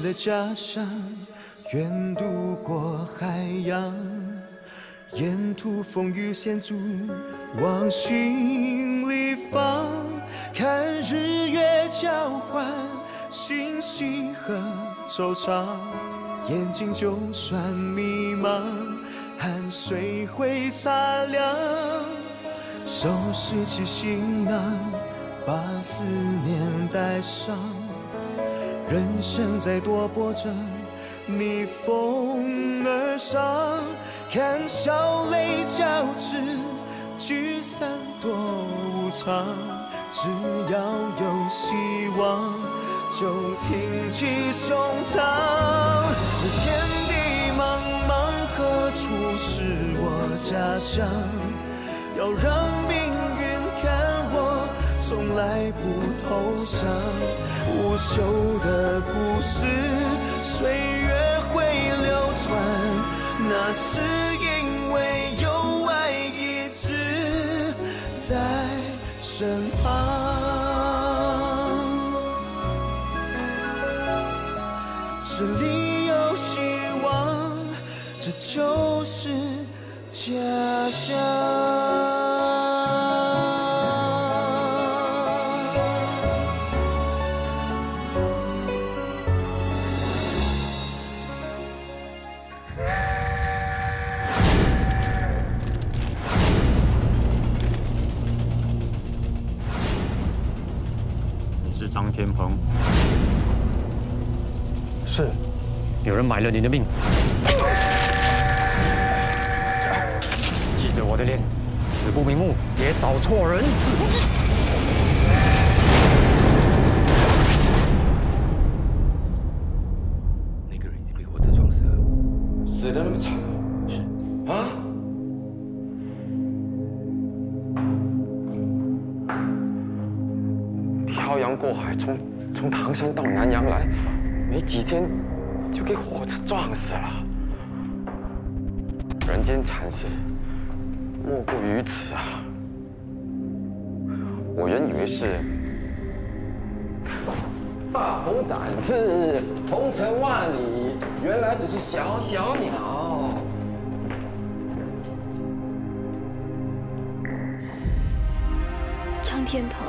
的家乡，远渡过海洋，沿途风雨险阻，往心里放。看日月交换，欣喜和惆怅，眼睛就算迷茫，汗水会擦亮。收拾起行囊，把思念带上。人生在多波折，逆风而上，看笑泪交织，聚散多无常。只要有希望，就挺起胸膛。这天地茫茫，何处是我家乡？要让命运看我从来不投降。无休的故事，岁月会流传，那是因为有爱一直在身旁。这里有希望，这就是家乡。你是张天鹏？是。有人买了你的命。记着我的脸，死不瞑目，别找错人。那个人已经被火车撞死了，死得那么惨啊！是啊？漂洋过海，从唐山到南洋来，没几天就给火车撞死了。人间惨事，莫过于此啊！我原以为是大鹏展翅，鹏程万里，原来只是小小鸟。张天鹏，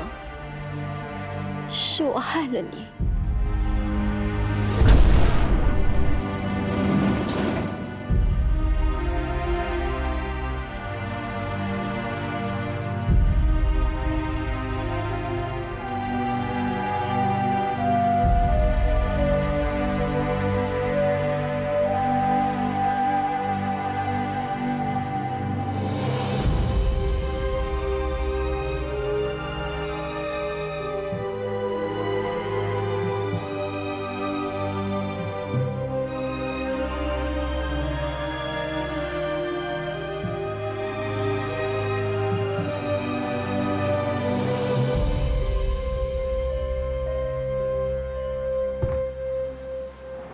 是我害了你。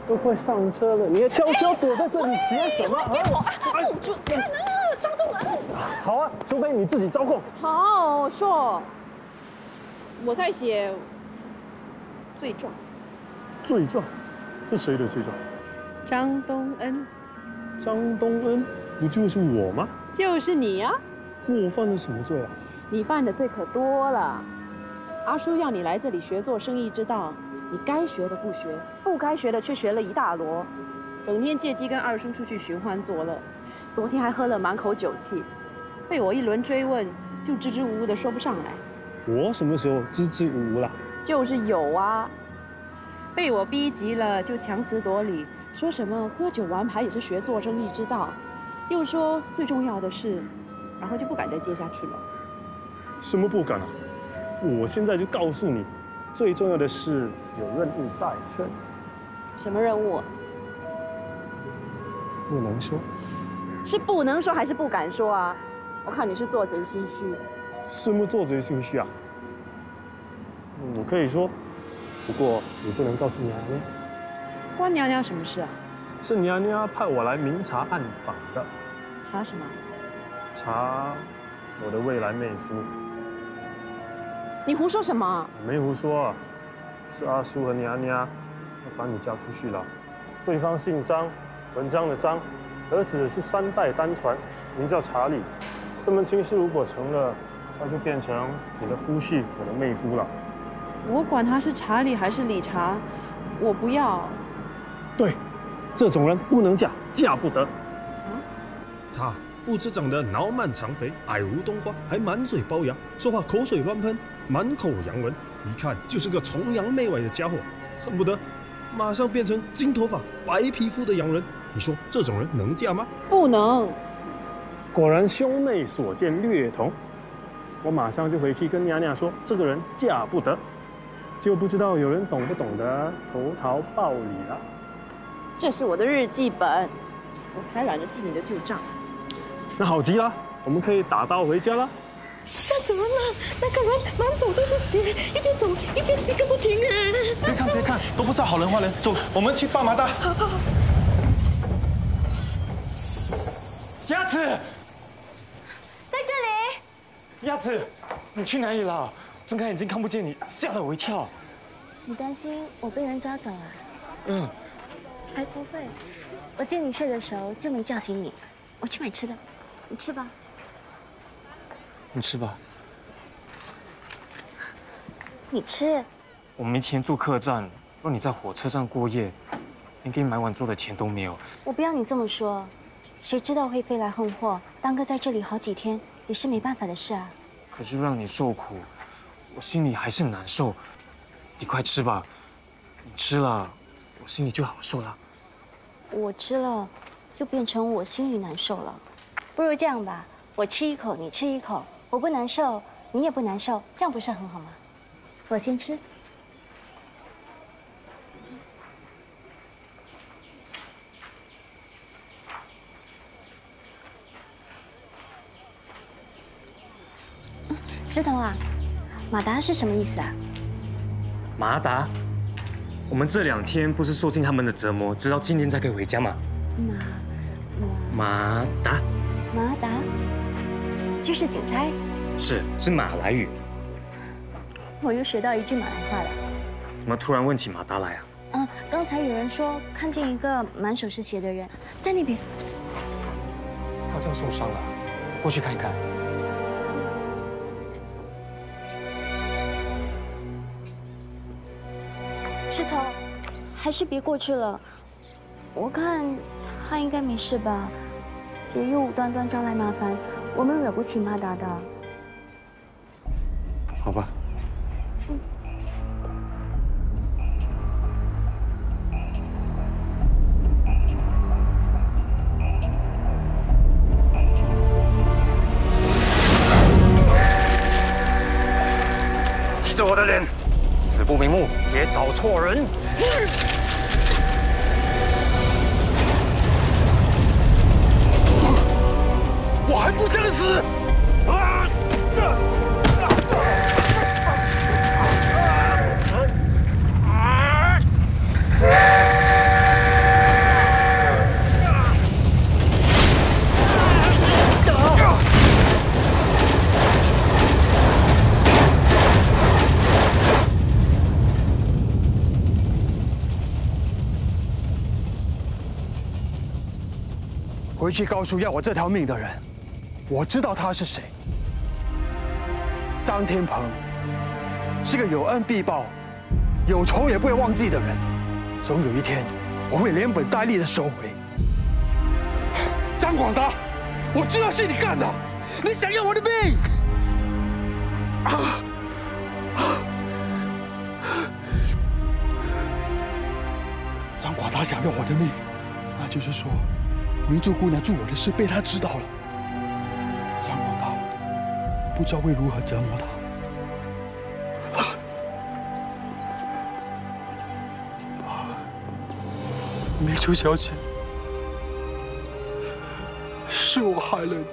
都快上车了，你还悄悄躲在这里学什么？别跑啊！就看呢，张东恩。好啊，除非你自己招供。好，我说，我在写罪状。罪状是谁的罪状？张东恩。张东恩，不就是我吗？就是你啊！我犯了什么罪啊？你犯的罪可多了。阿叔要你来这里学做生意之道。你该学的不学，不该学的却学了一大摞，整天借机跟二叔出去寻欢作乐，昨天还喝了满口酒气，被我一轮追问，就支支吾吾的说不上来。我什么时候支支吾吾了？就是有啊，被我逼急了就强词夺理，说什么喝酒玩牌也是学做生意之道，又说最重要的是，然后就不敢再接下去了。什么不敢啊？我现在就告诉你。最重要的是有任务在身。什么任务？不能说。是不能说还是不敢说啊？我看你是做贼心虚。什么做贼心虚啊？我可以说，不过也不能告诉娘娘。关娘娘什么事啊？是娘娘派我来明察暗访的。查什么？查我的未来妹夫。你胡说什么？没胡说，是阿叔和娘娘把你嫁出去了。对方姓张，文章的张，儿子是3代单传，名叫查理。这门亲事如果成了，那就变成你的夫婿，我的妹夫了。我管他是查理还是理查，我不要。对，这种人不能嫁，嫁不得。他不止长得脑满肠肥、矮如冬花，还满嘴龅牙，说话口水乱喷，满口洋文，一看就是个崇洋媚外的家伙，恨不得马上变成金头发、白皮肤的洋人。你说这种人能嫁吗？不能。果然兄妹所见略同，我马上就回去跟娘娘说，这个人嫁不得。就不知道有人懂不懂得投桃报李了。这是我的日记本，我才懒得记你的旧账。那好极了，我们可以打道回家了。干什么呢？那个人满手都是血，一边走一边一个不停哎！别看别看，都不知道好人坏人。走，我们去爸妈大。鸭子，在这里。鸭子，你去哪里了？睁开眼睛看不见你，吓了我一跳。你担心我被人抓走啊？嗯，才不会！我见你睡的时候就没叫醒你。我去买吃的，你吃吧。你吃吧。你吃。我没钱住客栈，若你在火车站过夜，连给你买碗粥的钱都没有。我不要你这么说，谁知道会飞来横祸，耽搁在这里好几天也是没办法的事啊。可是让你受苦，我心里还是难受。你快吃吧，你吃了，我心里就好受了。我吃了，就变成我心里难受了。不如这样吧，我吃一口，你吃一口，我不难受，你也不难受，这样不是很好吗？我先吃。石头啊，马达是什么意思啊？马达，我们这2天不是受尽他们的折磨，直到今天才可以回家嘛。马达，马达，就是警差。是马来语。我又学到一句马来话了。怎么突然问起马达来啊？刚才有人说看见一个满手是血的人，在那边。他好像受伤了，过去看一看。石头，还是别过去了。我看他应该没事吧，别又无端端招来麻烦，我们惹不起马达的。好吧。记着我的脸，死不瞑目，别找错人。我还不想死！回去告诉要我这条命的人，我知道他是谁。张天鹏是个有恩必报、有仇也不会忘记的人，总有一天我会连本带利的收回。张广达，我知道是你干的，你想要我的命！张广达想要我的命，那就是说，明珠姑娘助我的事被他知道了。张广达不知道会如何折磨他。明珠小姐，是我害了你。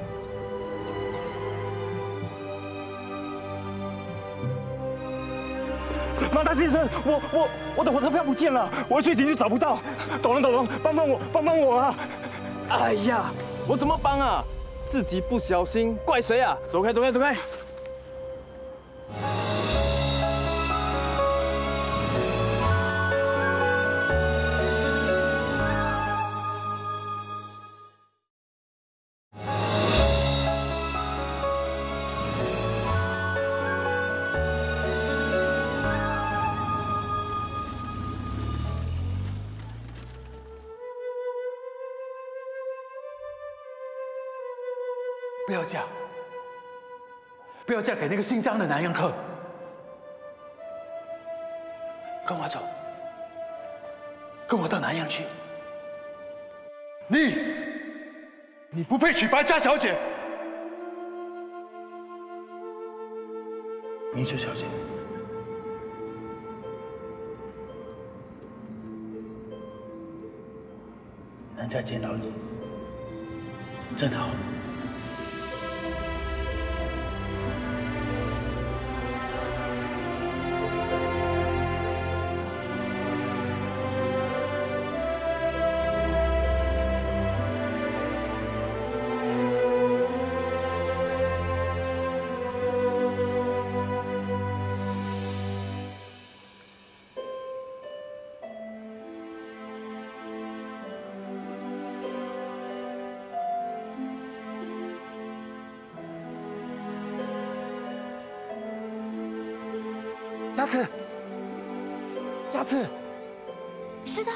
马达先生，我的火车票不见了，我去警局找不到。董龙，帮帮我啊！哎呀，我怎么帮啊？自己不小心，怪谁啊？走开！不要嫁，不要嫁给那个姓张的南洋客。跟我走，跟我到南洋去。你不配娶白家小姐。明珠小姐，能再见到你，真好。鸭子，鸭子，石头，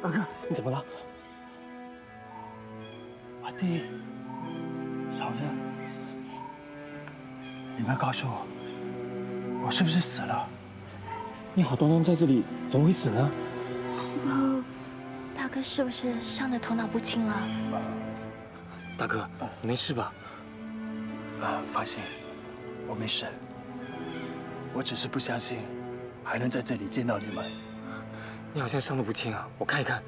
二哥，你怎么了？阿弟，嫂子，你们告诉我，我是不是死了？你好端端在这里，怎么会死呢？石头，大哥是不是伤得头脑不清了？大哥，你没事吧？放心，我没事。我只是不相信还能在这里见到你们。你好像伤得不轻啊，我看一看。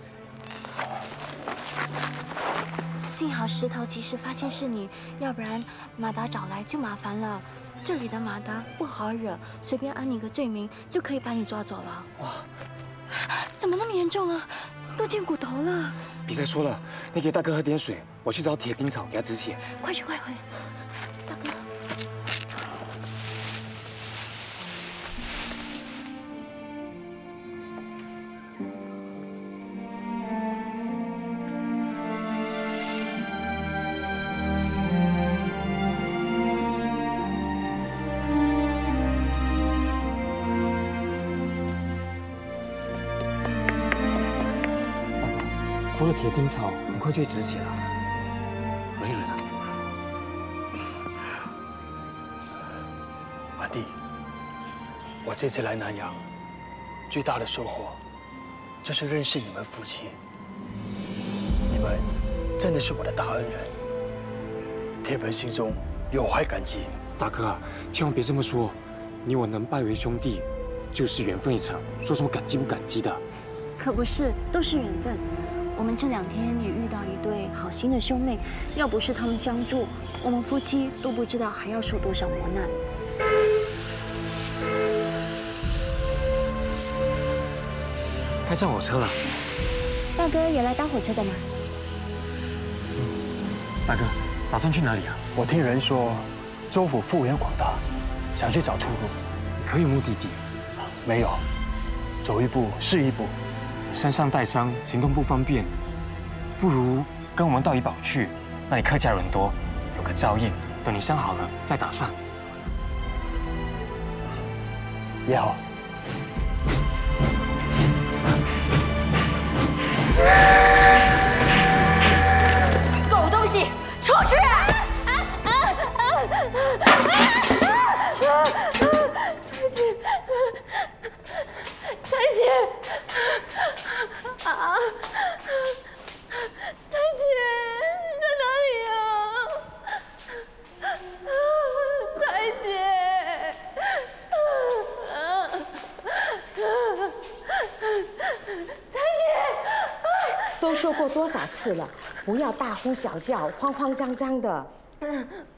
幸好石头及时发现是你，要不然马达找来就麻烦了。这里的马达不好惹，随便安你个罪名就可以把你抓走了。哇，怎么那么严重啊？都见骨头了。别再说了，你给大哥喝点水，我去找铁钉草给他止血。快去快回，大哥。敷了铁钉草，很快就会止血了。忍一忍啊。阿弟，我这次来南洋，最大的收获就是认识你们夫妻。你们真的是我的大恩人，铁本心中有怀感激。大哥啊，千万别这么说，你我能拜为兄弟，就是缘分一场，说什么感激不感激的？可不是，都是缘分。我们这2天也遇到一对好心的兄妹，要不是他们相助，我们夫妻都不知道还要受多少磨难。该上火车了。大哥也来搭火车的吗？大哥，打算去哪里啊？我听人说，州府幅员广大，想去找出路。可有目的地？没有，走一步是一步。身上带伤，行动不方便，不如跟我们到怡保去，那里客家人多，有个照应。等你伤好了再打算。也好。狗东西，出去！彩姐，啊！彩姐，你在哪里啊？彩姐，彩姐，都说过多少次了，不要大呼小叫、慌慌张张的。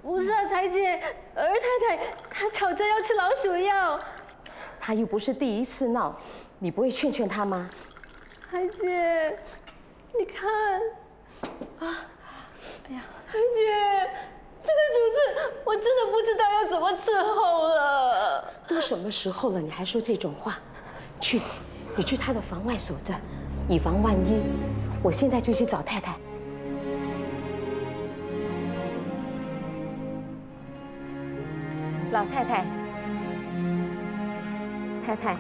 不是啊，彩姐，儿太太她吵着要吃老鼠药。他又不是第一次闹，你不会劝劝他吗？海姐，你看，啊，哎呀，海姐，这个主子我真的不知道要怎么伺候了。都什么时候了，你还说这种话？去，你去他的房外守着，以防万一。我现在就去找太太。老太太。太太，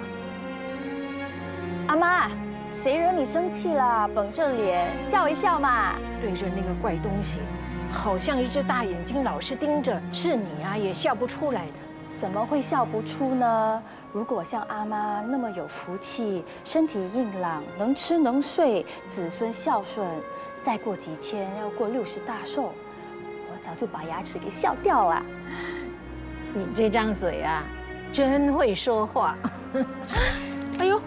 阿妈，谁惹你生气了？绷着脸笑一笑嘛。对着那个怪东西，好像一只大眼睛老是盯着，是你啊也笑不出来的。怎么会笑不出呢？如果像阿妈那么有福气，身体硬朗，能吃能睡，子孙孝顺，再过几天要过60大寿，我早就把牙齿给笑掉了。你这张嘴啊，真会说话。哎呦，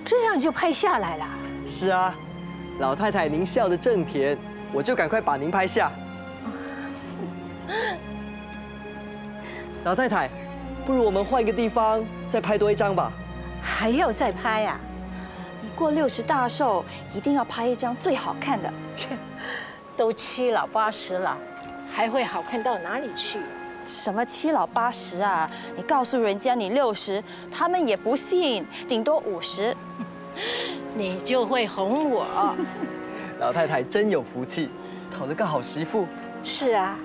这样就拍下来了。是啊，老太太您笑得正甜，我就赶快把您拍下。老太太，不如我们换一个地方再拍多一张吧。还要再拍呀？你过60大寿，一定要拍一张最好看的。都7老80了，还会好看到哪里去？什么7老80啊！你告诉人家你60，他们也不信，顶多50。你就会哄我。老太太真有福气，讨了个好媳妇。是啊，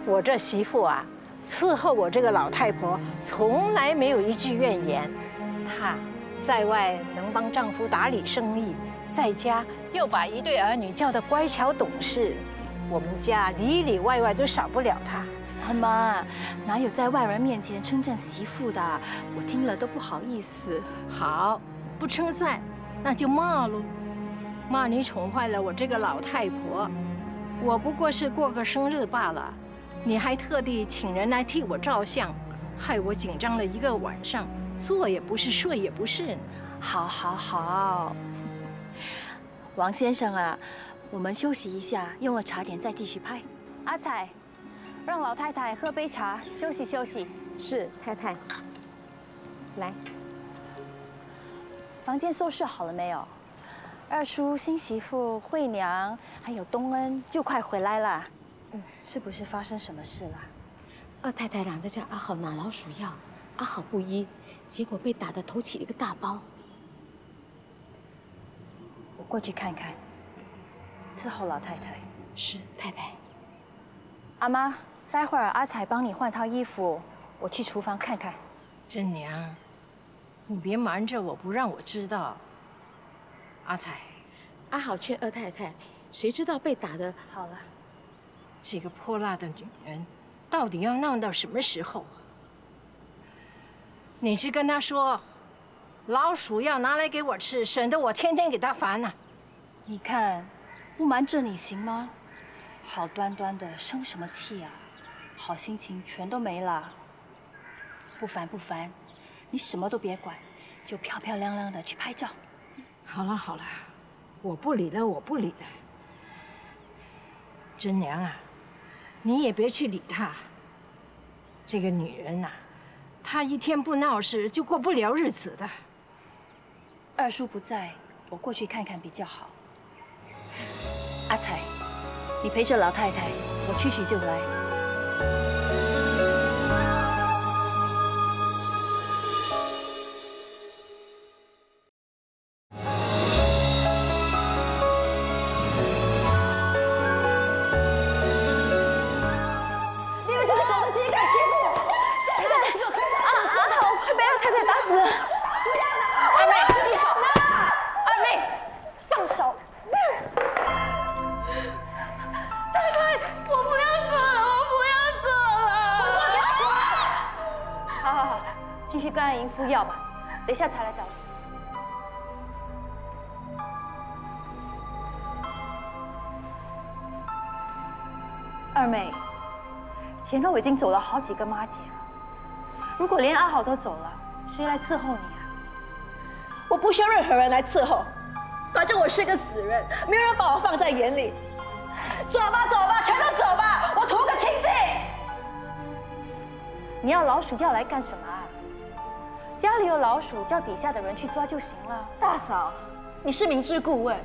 我这媳妇啊，伺候我这个老太婆，从来没有一句怨言。她在外能帮丈夫打理生意，在家又把一对儿女教得乖巧懂事，我们家里里外外都少不了她。妈，哪有在外人面前称赞媳妇的？我听了都不好意思。好，不称赞，那就骂喽。骂你宠坏了我这个老太婆。我不过是过个生日罢了，你还特地请人来替我照相，害我紧张了1个晚上，坐也不是，睡也不是。好，王先生啊，我们休息一下，用了茶点再继续拍。阿彩，让老太太喝杯茶，休息休息。是，太太。来，房间收拾好了没有？二叔、新媳妇、惠娘还有东恩就快回来了。是不是发生什么事了？二太太嚷着叫阿好拿老鼠药，阿好不依，结果被打得头起一个大包。我过去看看，伺候老太太。是，太太。阿妈，待会儿阿彩帮你换套衣服，我去厨房看看。真娘，你别瞒着我，不让我知道。阿彩，阿好劝二太太，谁知道被打的。好了，这个泼辣的女人，到底要闹到什么时候？你去跟她说，老鼠药拿来给我吃，省得我天天给她烦啊。你看，不瞒着你行吗？好端端的生什么气啊？好心情全都没了。不烦，你什么都别管，就漂漂亮亮的去拍照。好了，我不理了。真娘啊，你也别去理她。这个女人呐，她一天不闹事就过不了日子的。二叔不在，我过去看看比较好。阿彩，你陪着老太太，我去就来。敷药吧，等一下才来找我。二妹，前头已经走了好几个妈姐了，如果连阿好都走了，谁来伺候你啊？我不需要任何人来伺候，反正我是个死人，没有人把我放在眼里。走吧，全都走吧，我图个清静。你要老鼠药来干什么啊？家里有老鼠，叫底下的人去抓就行了。大嫂，你是明知故问。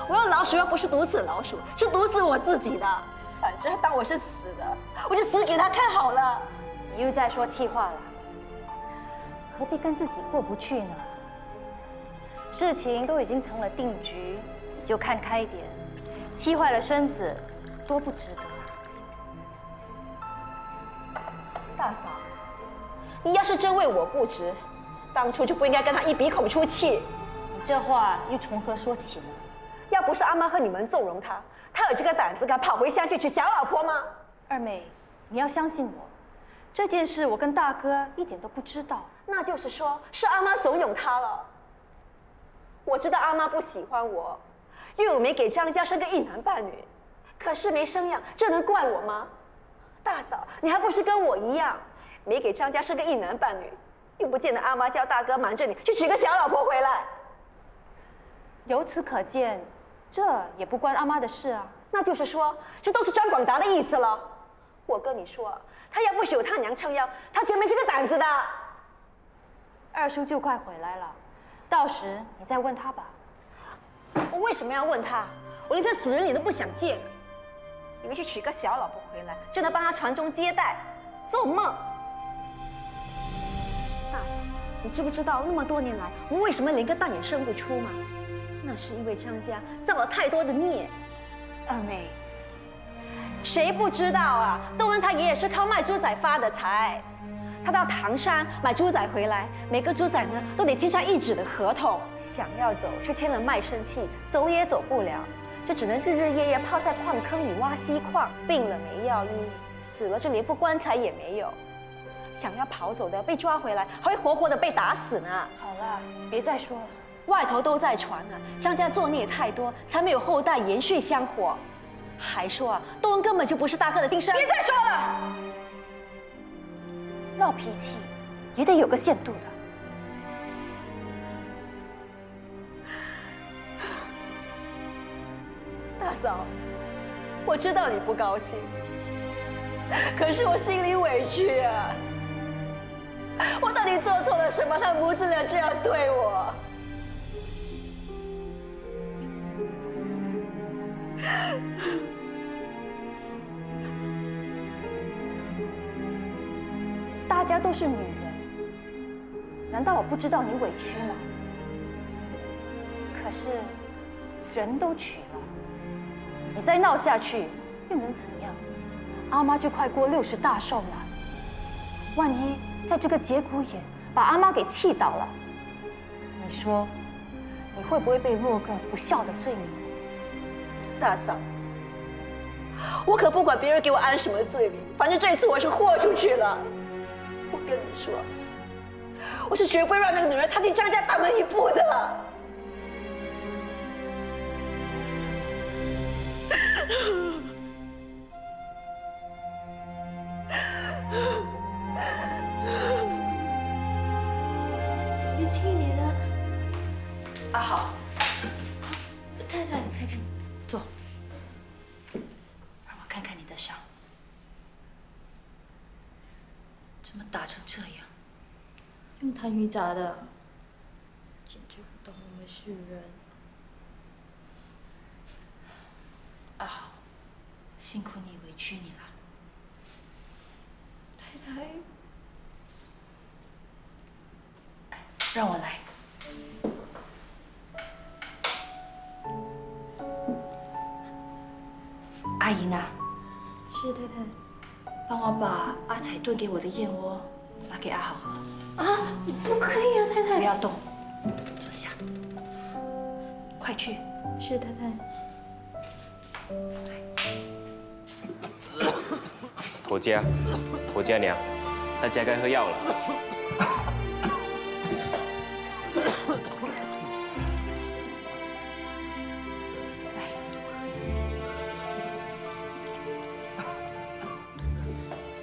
我要老鼠药不是毒死老鼠，是毒死我自己的。反正当我是死的，我就死给他看好了。你又在说气话了，何必跟自己过不去呢？事情都已经成了定局，你就看开一点，气坏了身子，多不值得。大嫂。你要是真为我不值，当初就不应该跟他一鼻孔出气。你这话又从何说起呢？要不是阿妈和你们纵容他，他有这个胆子敢跑回乡去娶小老婆吗？二妹，你要相信我，这件事我跟大哥一点都不知道。那就是说，是阿妈怂恿他了。我知道阿妈不喜欢我，因为我没给张家生个一男半女，可是没生养，这能怪我吗？大嫂，你还不是跟我一样，没给张家生个一男半女，又不见得阿妈叫大哥瞒着你去娶个小老婆回来。由此可见，这也不关阿妈的事啊。那就是说，这都是张广达的意思了。我跟你说，他要不是有他娘撑腰，他绝没这个胆子的。二叔就快回来了，到时你再问他吧。我为什么要问他？我连个死人脸都不想见。以为去娶个小老婆回来，就能帮他传宗接代，做梦！大嫂，你知不知道那么多年来，我为什么连个蛋也生不出吗？那是因为张家造了太多的孽。二妹，谁不知道啊？东恩他爷爷是靠卖猪仔发的财。他到唐山买猪仔回来，每个猪仔呢都得签上1纸的合同，想要走却签了卖身契，走也走不了，就只能日日夜夜泡在矿坑里挖锡矿，病了没药医，死了就连副棺材也没有。想要跑走的被抓回来，还会活活的被打死呢。好了，别再说了。外头都在传呢，张家作孽太多，才没有后代延续香火。还说啊，东恩根本就不是大哥的亲生。别再说了，闹脾气也得有个限度的。大嫂，我知道你不高兴，可是我心里委屈啊。我到底做错了什么？他母子俩这样对我？大家都是女人，难道我不知道你委屈吗？可是人都娶了，你再闹下去又能怎样？阿妈就快过60大寿了，万一在这个节骨眼把阿妈给气倒了，你说你会不会被落个不孝的罪名？大嫂，我可不管别人给我安什么罪名，反正这一次我是豁出去了。我跟你说，我是绝不会让那个女人踏进张家大门一步的。你轻一点啊！阿豪，太太，坐，让我看看你的伤，怎么打成这样？用痰盂砸的，简直不懂我们是人。阿豪，辛苦你，委屈你了。太太，让我来。阿姨呢？是太太。帮我把阿彩炖给我的燕窝拿给阿豪喝。啊，不可以啊，太太！不要动，坐下。快去。是太太。婆家娘，大家该喝药了。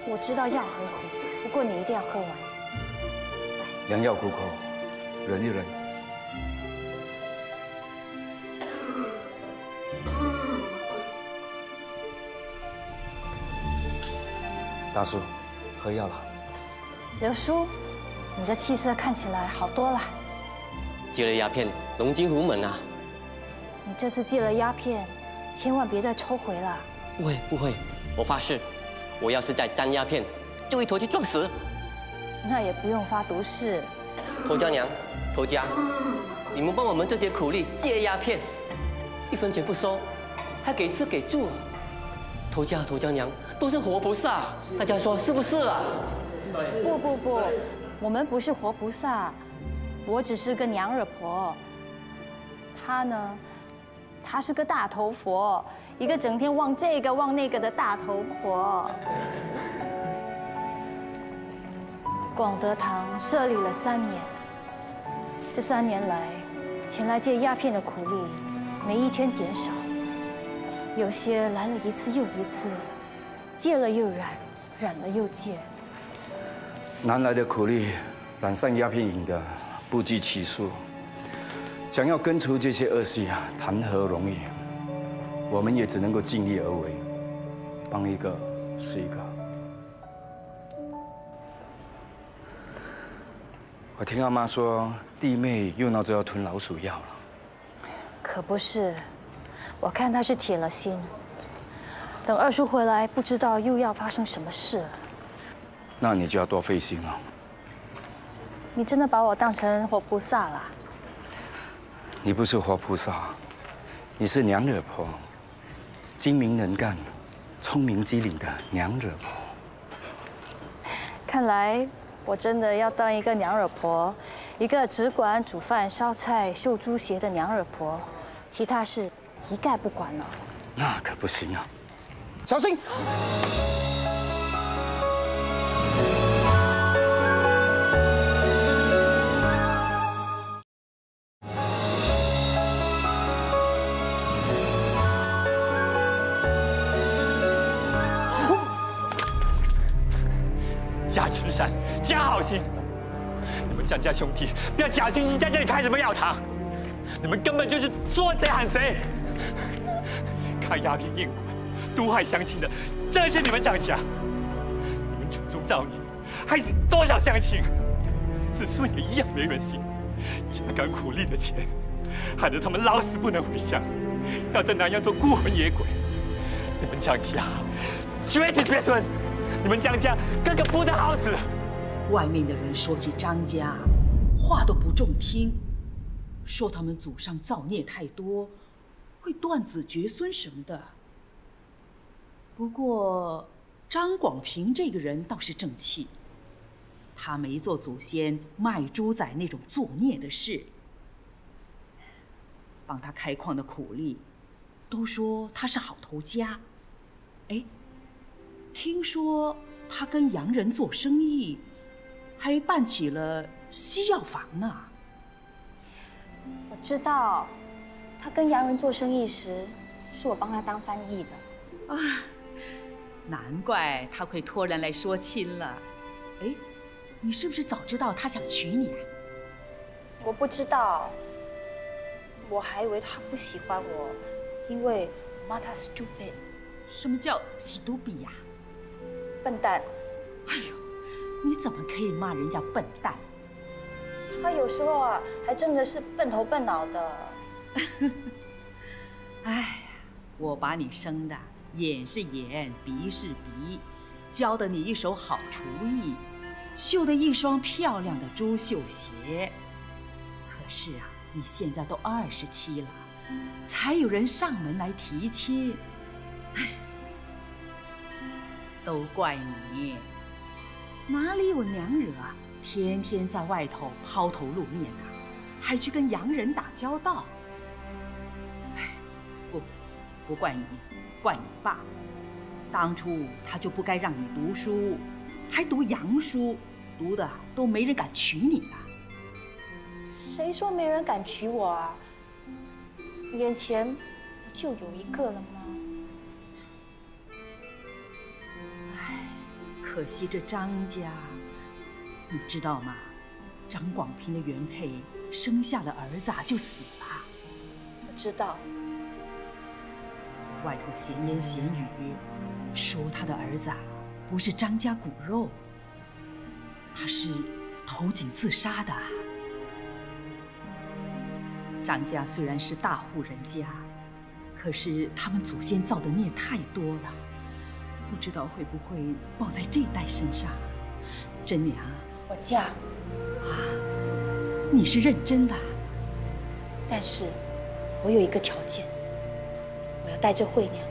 我知道药很苦，不过你一定要喝完。良药苦口，忍一忍。大叔，喝药了。刘叔，你的气色看起来好多了。戒了鸦片，龙精虎猛啊！你这次戒了鸦片，千万别再抽回了。不会，我发誓，我要是再沾鸦片，就一头去撞死。那也不用发毒誓。头家娘，头家，你们帮我们这些苦力戒鸦片，1分钱不收，还给吃给住。头家娘都是活菩萨，大家说是不是啊？不，我们不是活菩萨，我只是个娘惹婆。他呢，他是个大头佛，一个整天忘这个忘那个的大头婆。广德堂设立了3年，这3年来，前来借鸦片的苦力没一天减少，有些来了一次又一次，戒了又染，染了又戒。南来的苦力染上鸦片瘾的不计其数，想要根除这些恶习啊，谈何容易？我们也只能够尽力而为，帮一个是一个。我听阿妈说，弟妹又闹着要吞老鼠药了。可不是，我看他是铁了心，等二叔回来，不知道又要发生什么事了。那你就要多费心了。你真的把我当成活菩萨啦？你不是活菩萨，你是娘惹婆，精明能干、聪明机灵的娘惹婆。看来我真的要当一个娘惹婆，一个只管煮饭、烧菜、绣珠鞋的娘惹婆，其他事一概不管了。那可不行啊！小心！加慈善，加好心。你们张家兄弟不要假惺惺在这里开什么药堂，你们根本就是捉贼喊贼，开鸦片硬馆，毒害乡亲的，正是你们张家。你们祖宗造孽，害死多少乡亲，子孙也一样没人信。家干苦力的钱，害得他们老死不能回乡，要在南洋做孤魂野鬼。你们张家绝子绝孙。你们张家个个不得好死！外面的人说起张家，话都不中听，说他们祖上造孽太多，会断子绝孙什么的。不过张广平这个人倒是正气，他没做祖先卖猪仔那种作孽的事。帮他开矿的苦力，都说他是好头家。哎。听说他跟洋人做生意，还办起了西药房呢。我知道，他跟洋人做生意时，是我帮他当翻译的。啊，难怪他会托人来说亲了。哎，你是不是早知道他想娶你啊？我不知道，我还以为他不喜欢我，因为我骂他 stupid。什么叫 stupid 呀？笨蛋！哎呦，你怎么可以骂人家笨蛋？他有时候啊，还真的是笨头笨脑的。哎呀，我把你生的眼是眼，鼻是鼻，教得你一手好厨艺，绣得一双漂亮的珠绣鞋。可是啊，你现在都27了，才有人上门来提亲。哎。都怪你，哪里有娘惹啊？天天在外头抛头露面的，还去跟洋人打交道。哎，不怪你，怪你爸。当初他就不该让你读书，还读洋书，读的都没人敢娶你了。谁说没人敢娶我啊？眼前不就有一个了吗？可惜这张家，你知道吗？张广平的原配生下了儿子就死了。我知道。外头闲言闲语，说他的儿子不是张家骨肉，他是投井自杀的。张家虽然是大户人家，可是他们祖先造的孽太多了。不知道会不会报在这代身上？真娘，我嫁。啊，你是认真的？但是，我有一个条件，我要带着惠娘。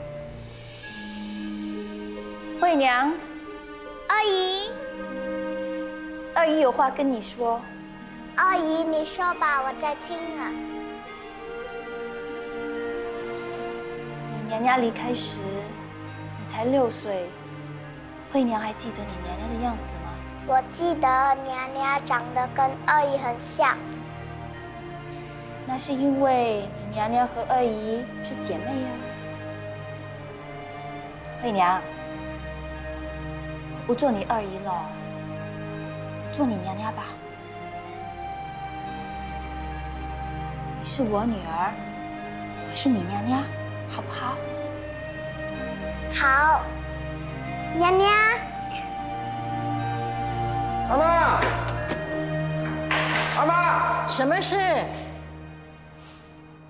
惠娘，阿姨，二姨有话跟你说。阿姨，你说吧，我在听呢。娘娘离开时，你才6岁。慧娘还记得你娘娘的样子吗？我记得娘娘长得跟二姨很像。那是因为你娘娘和二姨是姐妹呀。慧娘，我不做你二姨了，做你娘娘吧。你是我女儿，我是你娘娘，好不好？好，娘娘。阿妈，阿妈，什么事？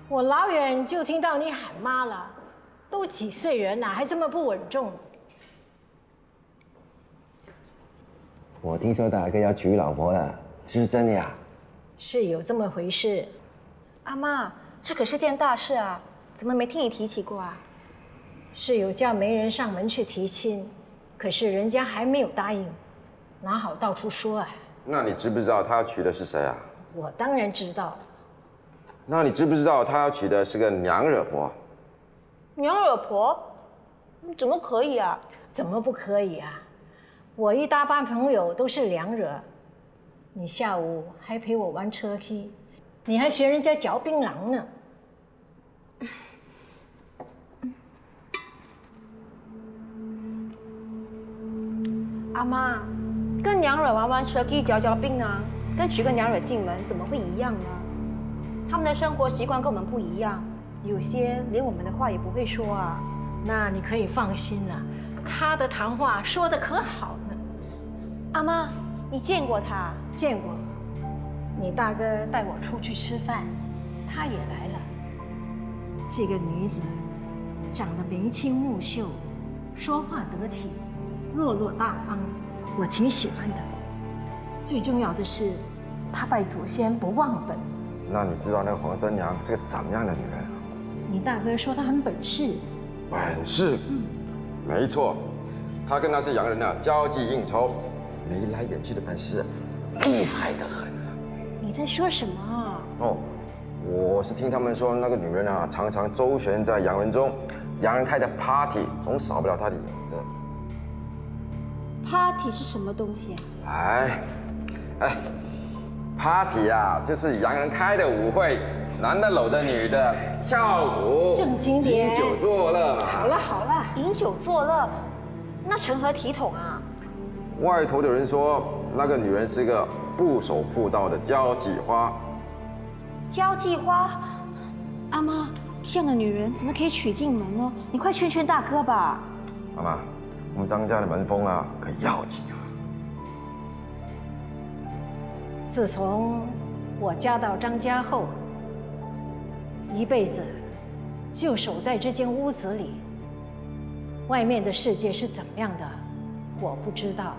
我老远就听到你喊妈了，都几岁人了，还这么不稳重。我听说大哥要娶老婆了，是不是真的呀？是有这么回事。阿妈，这可是件大事啊，怎么没听你提起过啊？是有叫媒人上门去提亲，可是人家还没有答应，哪好到处说啊？那你知不知道他要娶的是谁啊？我当然知道。那你知不知道他要娶的是个娘惹婆？娘惹婆？怎么可以啊？怎么不可以啊？我一大班朋友都是娘惹，你下午还陪我玩车梯，你还学人家嚼槟榔呢。阿妈，跟娘惹玩车梯、嚼槟榔，跟娶个娘惹进门怎么会一样呢？他们的生活习惯跟我们不一样，有些连我们的话也不会说啊。那你可以放心了，他的谈话说得可好呢。阿妈，你见过他？见过。你大哥带我出去吃饭，他也来了。这个女子长得眉清目秀，说话得体，落落大方，我挺喜欢的。最重要的是，她拜祖先不忘本。那你知道那个黄真娘是个怎么样的女人？你大哥说她很本事。本事？没错，她跟那些洋人啊交际应酬，眉来眼去的办事，厉害得很啊！你在说什么啊？哦，我是听他们说那个女人啊，常常周旋在洋人中，洋人开的 party 总少不了她的影子。party 是什么东西啊？哎。party 啊，就是洋人开的舞会，男的搂着女的跳舞，正经点，饮酒作乐嘛。好了好了，饮酒作乐，那成何体统啊？外头的人说，那个女人是个不守妇道的交际花。交际花？阿妈，这样的女人怎么可以娶进门呢？你快劝劝大哥吧。妈妈，我们张家的门风啊，可要紧啊。自从我嫁到张家后，一辈子就守在这间屋子里。外面的世界是怎么样的，我不知道。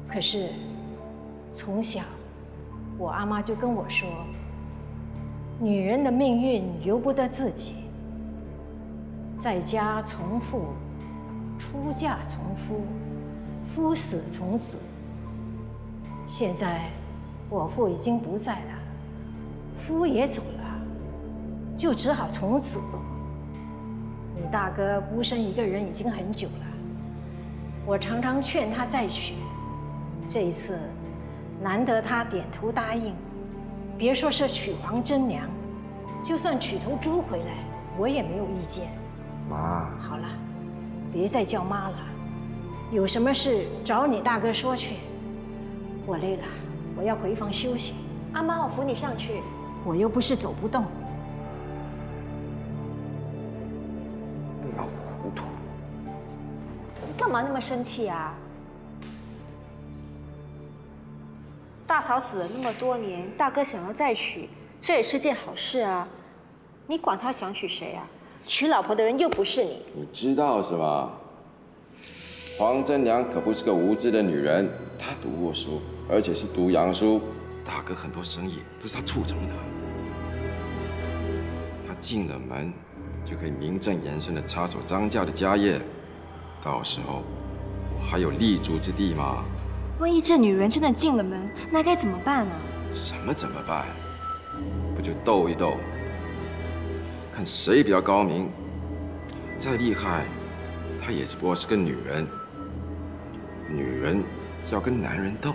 可是从小，我阿妈就跟我说，女人的命运由不得自己。在家从父，出嫁从夫，夫死从子。现在我父已经不在了，夫也走了，就只好从子了。你大哥孤身一个人已经很久了，我常常劝他再娶，这一次难得他点头答应。别说是娶黄真娘，就算娶头猪回来，我也没有意见。妈，好了，别再叫妈了，有什么事找你大哥说去。我累了，我要回房休息。阿妈，我扶你上去。我又不是走不动。老糊涂！你干嘛那么生气啊？大嫂死了那么多年，大哥想要再娶，这也是件好事啊。你管他想娶谁啊？娶老婆的人又不是你。你知道是吧？黄真娘可不是个无知的女人，她读过书，而且是读洋书。大哥很多生意都是她促成的。她进了门，就可以名正言顺地插手张家的家业。到时候我还有立足之地吗？万一这女人真的进了门，那该怎么办呢？什么怎么办？不就斗一斗，看谁比较高明，再厉害，她也只不过是个女人。女人要跟男人斗。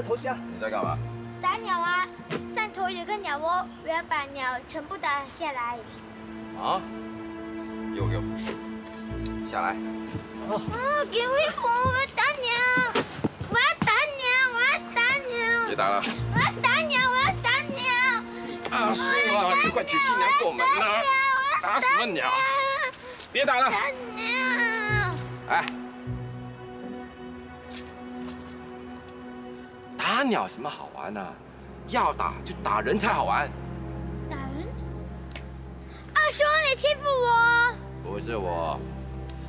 头家，你在干嘛？打鸟啊！上头有个鸟窝，我要把鸟全部打下来。啊？给我，下来。给微博，我要打鸟，我要打鸟，我要打鸟。别打了。我要打鸟，我要打鸟。阿叔啊，就快娶新娘过门了，打什么鸟？别打了。打鸟。哎。 打鸟什么好玩呢？要打就打人才好玩。打人？二叔，你欺负我！不是我，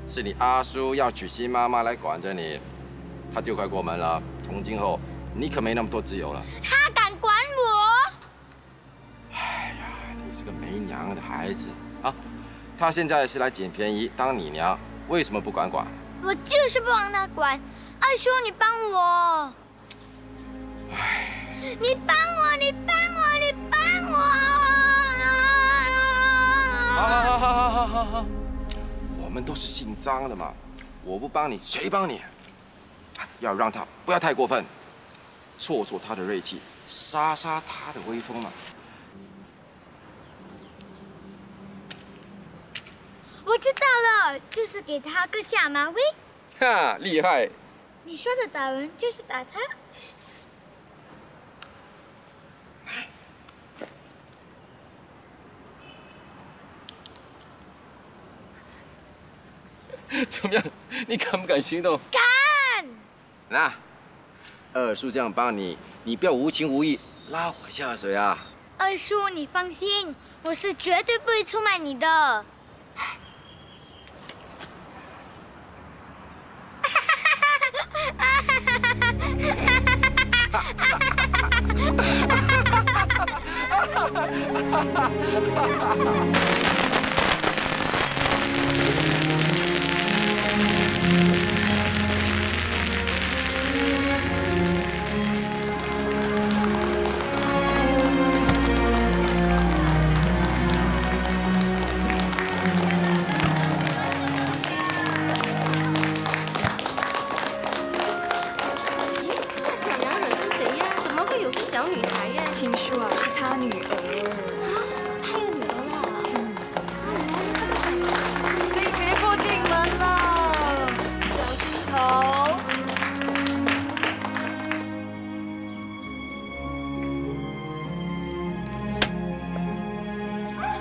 是你阿叔要娶新妈妈来管着你，他就快过门了。从今后你可没那么多自由了。他敢管我？哎呀，你是个没娘的孩子啊！他现在是来捡便宜当你娘，为什么不管？我就是不让他管。二叔，你帮我。 你帮我，你帮我，你帮我！好，我们都是姓张的嘛，我不帮你，谁帮你？要让他不要太过分，挫他的锐气，杀他的威风嘛。我知道了，就是给他个下马威。哈，厉害！你说的打人就是打他。 怎么样？你敢不敢行动？敢！那二叔这样帮你，你不要无情无义拉我下水啊！二叔，你放心，我是绝对不会出卖你的。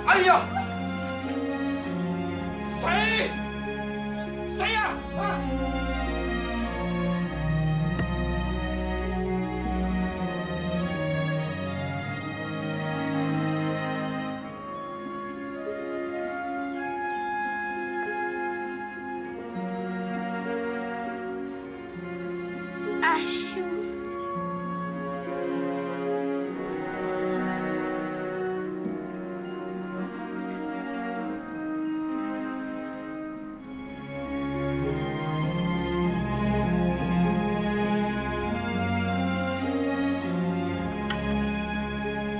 哎呀！谁呀？啊！阿叔。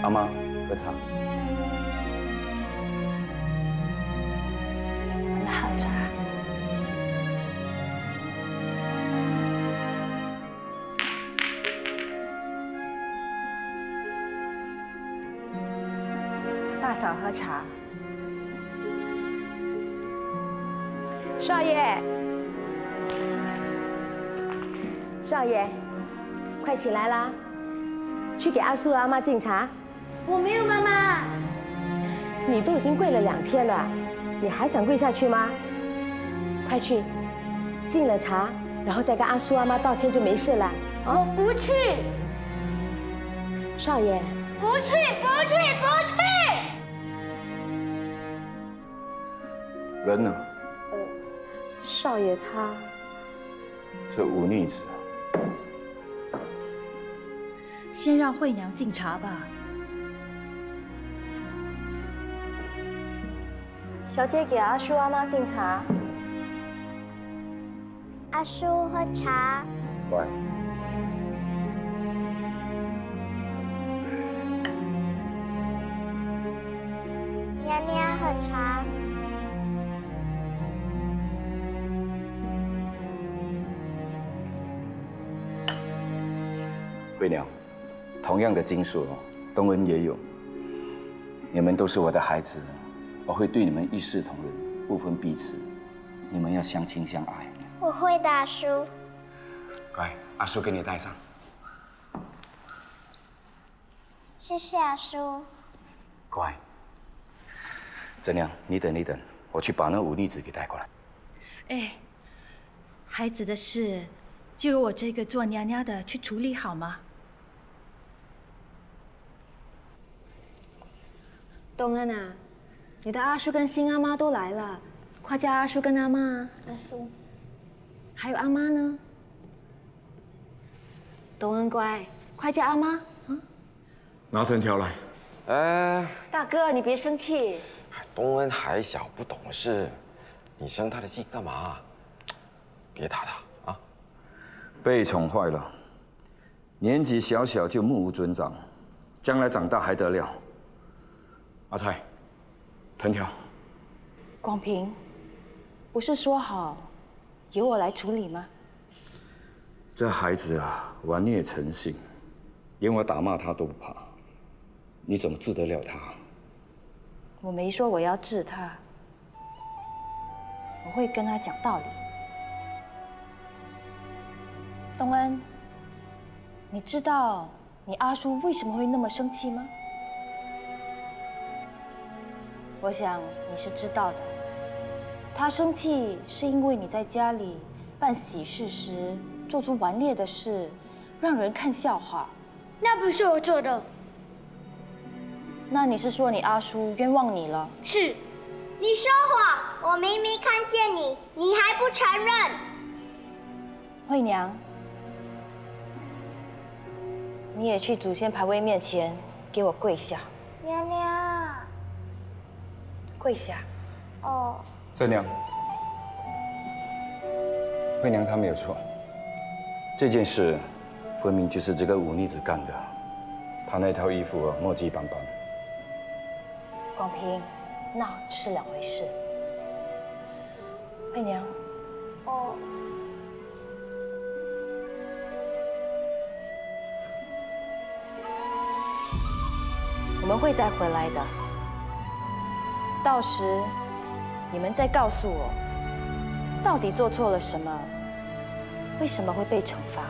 阿妈，喝茶。好茶。大嫂喝茶。少爷，少爷，快起来啦！去给阿叔阿妈敬茶。 我没有妈妈，你都已经跪了2天了，你还想跪下去吗？快去，敬了茶，然后再跟阿叔阿妈道歉就没事了。我不去，少爷，不去，不去，不去。人呢？少爷他，这忤逆子，先让惠娘敬茶吧。小姐给阿叔阿妈敬茶。阿叔喝茶。乖。娘娘喝茶。惠娘，同样的金属，东恩也有。你们都是我的孩子，我会对你们一视同仁，不分彼此。你们要相亲相爱。我会的，阿叔。乖，阿叔给你戴上。谢谢阿叔。乖。真娘，你等一等，我去把那忤逆子给带过来。哎，孩子的事，就由我这个做娘娘的去处理好吗？东恩啊，你的阿叔跟新阿妈都来了，快叫阿叔跟阿妈。阿叔，还有阿妈呢？东恩乖，快叫阿妈。拿藤条来。大哥，你别生气。东恩还小，不懂事，你生他的气干嘛？别打他啊！被宠坏了，年纪小小就目无尊长，将来长大还得了？阿菜，藤条。广平，不是说好由我来处理吗？这孩子啊，顽劣成性，连我打骂他都不怕，你怎么治得了他？我没说我要治他，我会跟他讲道理。东恩，你知道你阿叔为什么会那么生气吗？我想你是知道的。他生气是因为你在家里办喜事时做出顽劣的事，让人看笑话。那不是我做的。那你是说你阿叔冤枉你了？是，你说谎！我明明看见你，你还不承认。惠娘，你也去祖先牌位面前给我跪下。娘娘，跪下。哦。真娘，惠娘她没有错，这件事分明就是这个忤逆子干的，她那套衣服啊，墨迹斑斑。广平，那是两回事。惠娘。哦。我们会再回来的，到时你们再告诉我，到底做错了什么，为什么会被惩罚。